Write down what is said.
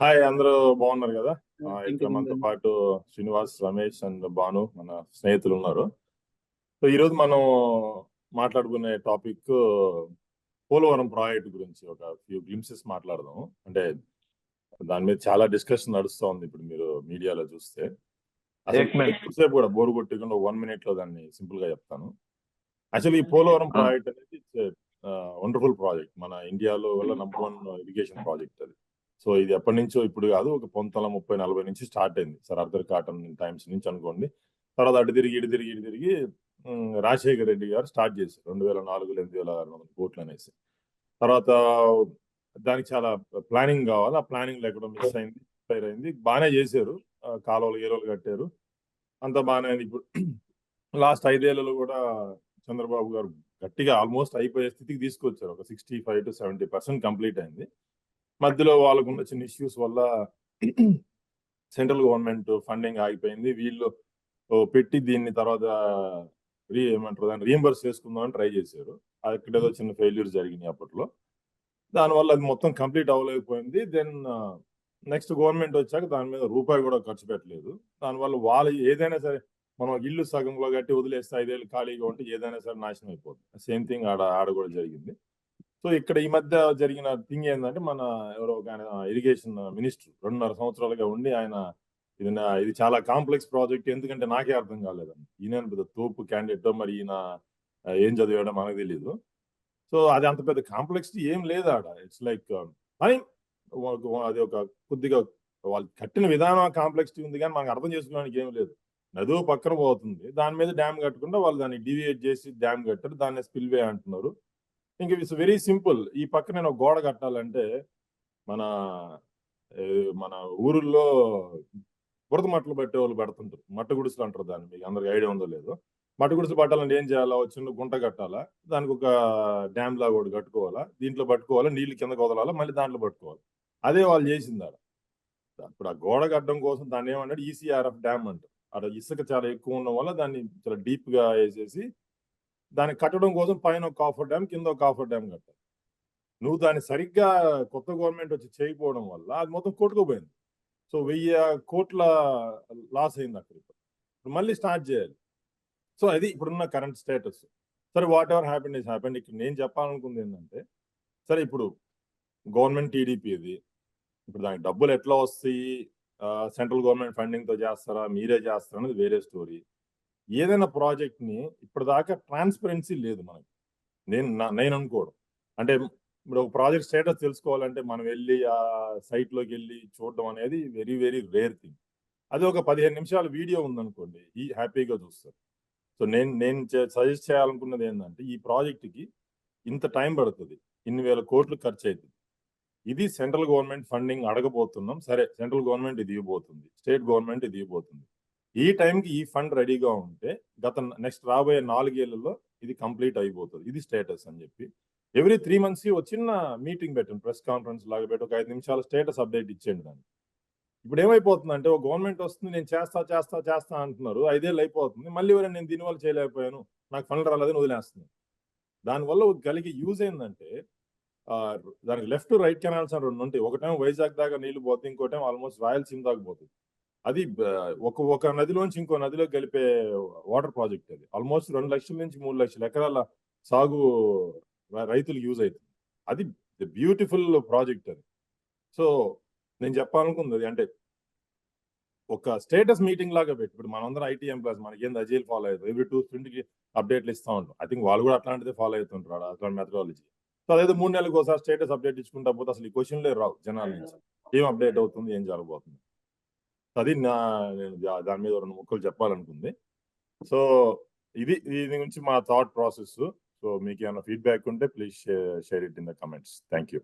Hi, అందరూ బాగున్నారు కదా? ఇక్కడ మనతో ఇంకేముందండి. పాటు శ్రీనివాస్, రమేష్ అండ్ భాను మన స్నేహితులు ఉన్నారు. సో ఈరోజు మనం మాట్లాడుకునే టాపిక్ పోలవరం ప్రాజెక్ట్ గురించి ఒక ఫ్యూ గ్లిమ్సెస్ మాట్లాడదాం. అంటే దాని మీద చాలా డిస్కషన్ నడుస్తూ ఉంది ఇప్పుడు మీరు మీడియాలో చూస్తే. అసలు ఏక్ మినిట్. ఎక్కువసేపు కూడా బోరు కొట్టకుండా 1 minute లో దాన్ని సింపుల్ గా చెప్తాను. యాక్చువల్లీ ఈ పోలవరం ప్రాజెక్ట్ అనేది వండర్ఫుల్ ప్రాజెక్ట్. మన ఇండియాలో వల్ల #1 ఇరిగేషన్ ప్రాజెక్ట్ అది. సో ఇది ఎప్పటి నుంచో ఇప్పుడు కాదు, ఒక 1930-40 నుంచి స్టార్ట్ అయింది. సార్ ఆర్థర్ కాటన్ టైమ్స్ నుంచి అనుకోండి. తర్వాత అటు తిరిగి ఇటు తిరిగి ఇటు తిరిగి రాజశేఖర రెడ్డి గారు స్టార్ట్ చేశారు 2004లో 8,600 కోట్లు అనేసి. తర్వాత దానికి చాలా ప్లానింగ్ కావాలి. ఆ ప్లానింగ్ లేకుండా మిస్ అయింది, ఫెయిల్ అయింది. బాగానే చేశారు, కాలువలు గీలవలు కట్టారు, అంత బాగానే అయింది. ఇప్పుడు లాస్ట్ 5 ఏళ్లలో కూడా చంద్రబాబు గారు గట్టిగా ఆల్మోస్ట్ అయిపోయే స్థితికి తీసుకొచ్చారు. ఒక 65-70% కంప్లీట్ అయింది. మధ్యలో వాళ్ళకున్న చిన్న ఇష్యూస్ వల్ల సెంట్రల్ గవర్నమెంట్ ఫండింగ్ ఆగిపోయింది. వీళ్ళు పెట్టి దీన్ని తర్వాత ఏమంటారు దాన్ని రీఎంబర్స్ చేసుకుందామని ట్రై చేశారు. అక్కడేదో చిన్న ఫెయిల్యూర్స్ జరిగినాయి అప్పట్లో. దానివల్ల అది మొత్తం కంప్లీట్ అవ్వలేకపోయింది. దెన్ నెక్స్ట్ గవర్నమెంట్ వచ్చాక దాని మీద రూపాయి కూడా ఖర్చు పెట్టలేదు. దానివల్ల వాళ్ళు ఏదైనా సరే, మనం ఇల్లు సగంలో కట్టి వదిలేస్తే 5 ఏళ్ళు ఖాళీగా ఉంటే ఏదైనా సరే నాశనం అయిపోతుంది. సేమ్ థింగ్ ఆడ కూడా జరిగింది. సో ఇక్కడ ఈ మధ్య జరిగిన థింగ్ ఏంటంటే, మన ఎవరో ఒక ఆయన ఇరిగేషన్ మినిస్టర్ 2.5 సంవత్సరాలుగా ఉండి ఆయన ఇది చాలా కాంప్లెక్స్ ప్రాజెక్ట్, ఎందుకంటే నాకే అర్థం కాలేదండి. ఈయన పెద్ద తోపు క్యాండిడేట్, మరి ఈయన ఏం చదివాడో మనకు తెలియదు. సో అది అంత పెద్ద కాంప్లెక్సిటీ ఏం లేదు ఆడ. ఇట్స్ లైక్ ఫైన్, అది ఒక కొద్దిగా వాళ్ళు కట్టిన విధానం కాంప్లెక్సిటీ ఉంది, కానీ మనకు అర్థం చేసుకోవడానికి ఏం లేదు. నదో పక్కన పోతుంది, దాని మీద డ్యామ్ కట్టకుండా వాళ్ళు దాన్ని డివియేట్ చేసి డ్యామ్ కట్టారు, దాన్ని స్పిల్వే అంటున్నారు. ఇంక ఇట్స్ వెరీ సింపుల్. ఈ పక్క నేను ఒక గోడ కట్టాలంటే మన మన ఊరుల్లో బురద మట్టలు పెట్టే వాళ్ళు పెడుతుంటారు, మట్ట గుడిసెలు అంటారు దాన్ని. మీకు అందరికి ఐడియా ఉందో లేదో. మట్ట గుడిసెలు పట్టాలంటే ఏం చేయాలా? ఒక చిన్న గుంట కట్టాలా, దానికి ఒక డ్యామ్ లాగా ఒకటి కట్టుకోవాలా, దీంట్లో పట్టుకోవాలా, నీళ్లు కిందకు వదలాలా, మళ్ళీ దాంట్లో పట్టుకోవాలి. అదే వాళ్ళు చేసింది ఆడ. ఇప్పుడు ఆ గోడ కట్టడం కోసం దాన్ని ఏమన్నాడు, ఈసీఆర్ఎఫ్ డ్యామ్ అంటారు. అక్కడ ఇసుక చాలా ఎక్కువ ఉండడం వల్ల దాన్ని చాలా డీప్ గా వేసేసి దాన్ని కట్టడం కోసం పైన ఒక కాఫర్ డ్యామ్, కింద ఒక కాఫర్ డ్యామ్ కట్టాలి. నువ్వు దాన్ని సరిగ్గా కొత్త గవర్నమెంట్ వచ్చి చేయకపోవడం వల్ల అది మొత్తం కొట్టుకుపోయింది. సో 1000 కోట్ల లాస్ అయింది అక్కడ. ఇప్పుడు మళ్ళీ స్టార్ట్ చేయాలి. సో అది ఇప్పుడున్న కరెంట్ స్టేటస్. సరే, what ever happened is happened. ఇక్కడ నేను చెప్పాలనుకుంది ఏంటంటే, సరే ఇప్పుడు గవర్నమెంట్ టీడీపీ ఇది, ఇప్పుడు దానికి డబ్బులు ఎట్లా వస్తాయి, సెంట్రల్ గవర్నమెంట్ ఫండింగ్ తో చేస్తారా, మీరే చేస్తారా అనేది వేరే స్టోరీ. ఏదైనా ప్రాజెక్ట్ ని ఇప్పటిదాకా ట్రాన్స్పరెన్సీ లేదు మనకి. నేను అనుకోవడం అంటే, ఇప్పుడు ఒక ప్రాజెక్ట్ స్టేటస్ తెలుసుకోవాలంటే మనం వెళ్ళి ఆ సైట్ లోకి వెళ్ళి చూడడం అనేది వెరీ వెరీ రేర్ థింగ్. అది ఒక 15 నిమిషాల వీడియో ఉందనుకోండి, ఈ హ్యాపీగా చూస్తారు. సో నేను సజెస్ట్ చేయాలనుకున్నది ఏంటంటే, ఈ ప్రాజెక్ట్ కి ఇంత టైం పడుతుంది, ఇన్ని వేల కోట్లు ఖర్చు అవుతుంది. ఇది సెంట్రల్ గవర్నమెంట్ ఫండింగ్ అడగబోతున్నాం. సరే, సెంట్రల్ గవర్నమెంట్ ఇది ఇవ్వబోతుంది, స్టేట్ గవర్నమెంట్ ఇది ఇవ్వబోతుంది. ఈ టైంకి ఈ ఫండ్ రెడీగా ఉంటే నెక్స్ట్ రాబోయే 4 ఏళ్లలో ఇది కంప్లీట్ అయిపోతుంది. ఇది స్టేటస్ అని చెప్పి ఎవ్రీ 3 months కి ఒక చిన్న మీటింగ్ పెట్టండి, ప్రెస్ కాన్ఫరెన్స్ లాగా పెట్టి ఒక 5 నిమిషాల స్టేటస్ అప్డేట్ ఇచ్చేయండి దాన్ని. ఇప్పుడు ఏమైపోతుందంటే, ఒక గవర్నమెంట్ వస్తుంది, నేను చేస్తా చేస్తా చేస్తా అంటున్నారు, 5 ఏళ్ళు అయిపోతుంది, మళ్ళీ ఎవరైనా నేను దీనివల్ల చేయలేకపోయాను, నాకు ఫండ్ రాలేదని వదిలేస్తుంది. దానివల్ల కలిగే యూజ్ ఏంటంటే, దానికి లెఫ్ట్ రైట్ కెనాల్స్ అని 2 ఉంటాయి. ఒకటేమో వైజాగ్ దాకా నీళ్లు పోతుంది, ఇంకోటేమో ఆల్మోస్ట్ రాయలసీమ దాకా పోతుంది. అది ఒక నదిలోంచి ఇంకో నదిలో కలిపే వాటర్ ప్రాజెక్ట్ అది. ఆల్మోస్ట్ 2 లక్షల నుంచి 3 లక్షల ఎకరాల సాగు రైతులకు యూజ్ అవుతుంది. అది బ్యూటిఫుల్ ప్రాజెక్ట్ అది. సో నేను చెప్పాలనుకుంది అది, అంటే ఒక స్టేటస్ మీటింగ్ లాగా పెట్టి, ఇప్పుడు మనందరం ఐటీ ఎంప్లాయీస్, మనకేం అజైల్ ఫాలో అవుతుంది, ఎవ్రీ 2 sprint కి అప్డేట్లు ఇస్తూ ఉంటాం. ఐ థింక్ వాళ్ళు కూడా అట్లాంటిదే ఫాలో అవుతుంటారు, అట్లాంటి మెథడాలజీ. సో అదేదో 3 నెలలకు ఒకసారి స్టేటస్ అప్డేట్ ఇచ్చుకుంటా పోతే అసలు ఈ క్వశ్చన్లే రావు జనాల నుంచి, ఏం అప్డేట్ అవుతుంది, ఏం జరగబోతుంది. అది నేను దాని మీద 2 ముక్కలు చెప్పాలనుకుంది. సో దీని గురించి మా థాట్ ప్రాసెస్. సో మీకు ఏమైనా ఫీడ్బ్యాక్ ఉంటే please share it in the comments. Thank you.